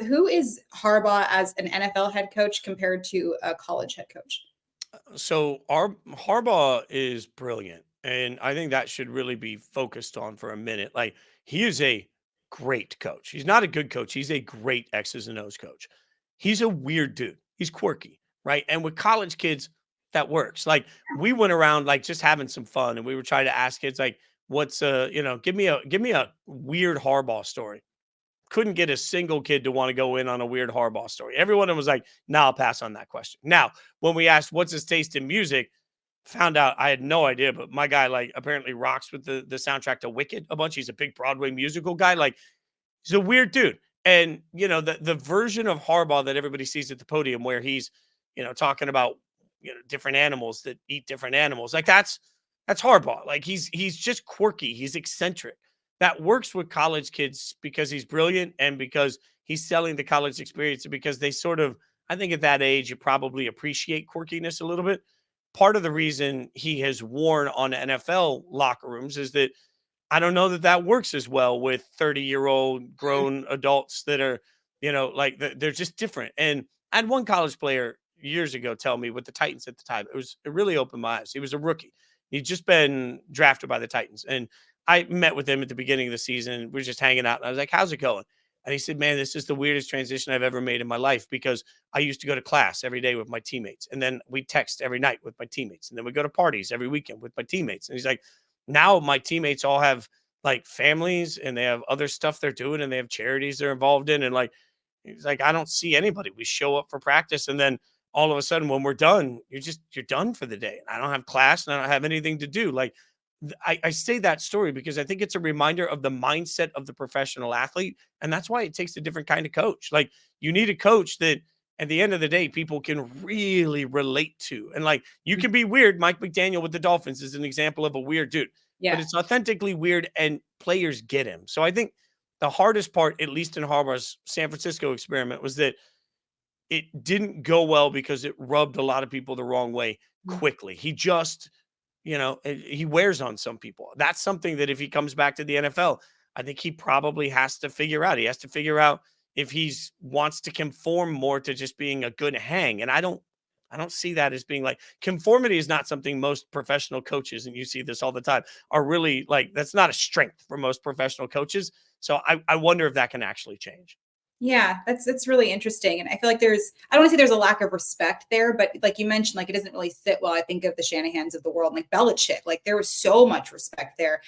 who is Harbaugh as an NFL head coach compared to a college head coach? So our Harbaugh is brilliant, and I think that should really be focused on for a minute. Like, he is a great coach. He's not a good coach. He's a great X's and O's coach. He's a weird dude. He's quirky, right? And with college kids, that works. Like, we went around like just having some fun, and we were trying to ask kids like, "What's give me a weird Harbaugh story." Couldn't get a single kid to want to go in on a weird Harbaugh story. Everyone was like, "Nah, I'll pass on that question." Now, when we asked what's his taste in music, found out I had no idea, but my guy like apparently rocks with the soundtrack to Wicked a bunch. He's a big Broadway musical guy. Like, he's a weird dude. And the version of Harbaugh that everybody sees at the podium where he's, talking about different animals that eat different animals. Like, that's Harbaugh. Like, he's just quirky. He's eccentric. That works with college kids because he's brilliant and because he's selling the college experience and because they sort of, I think at that age, you probably appreciate quirkiness a little bit. Part of the reason he has worn on NFL locker rooms is that I don't know that that works as well with 30-year-old grown adults that are, like they're just different. And I had one college player years ago tell me with the Titans at the time, it really opened my eyes. He was a rookie. He'd just been drafted by the Titans. And I met with him at the beginning of the season. We were just hanging out. And I was like, "How's it going?" And he said, "Man, this is the weirdest transition I've ever made in my life because I used to go to class every day with my teammates. And then we text every night with my teammates. And then we go to parties every weekend with my teammates." And he's like, "Now my teammates all have like families and they have other stuff they're doing and they have charities they're involved in. And like, he's like, I don't see anybody. We show up for practice. And then all of a sudden when we're done, you're done for the day. I don't have class and I don't have anything to do." Like, I say that story because I think it's a reminder of the mindset of the professional athlete. And that's why it takes a different kind of coach. Like, you need a coach that at the end of the day, people can really relate to. And like, you can be weird. Mike McDaniel with the Dolphins is an example of a weird dude, but Yeah. it's authentically weird and players get him. So I think the hardest part, at least in Harbaugh's San Francisco experiment, was that it didn't go well because it rubbed a lot of people the wrong way quickly. He just, he wears on some people. That's something that if he comes back to the NFL, I think he probably has to figure out. He has to figure out if he's wants to conform more to just being a good hang. And I don't see that as being like conformity is not something most professional coaches, and you see this all the time, are really like that's not a strength for most professional coaches. So I wonder if that can actually change. Yeah, that's really interesting. And I feel like I don't want to say there's a lack of respect there, but like you mentioned, like it doesn't really sit well. I think of the Shanahans of the world, like Belichick, like there was so much respect there.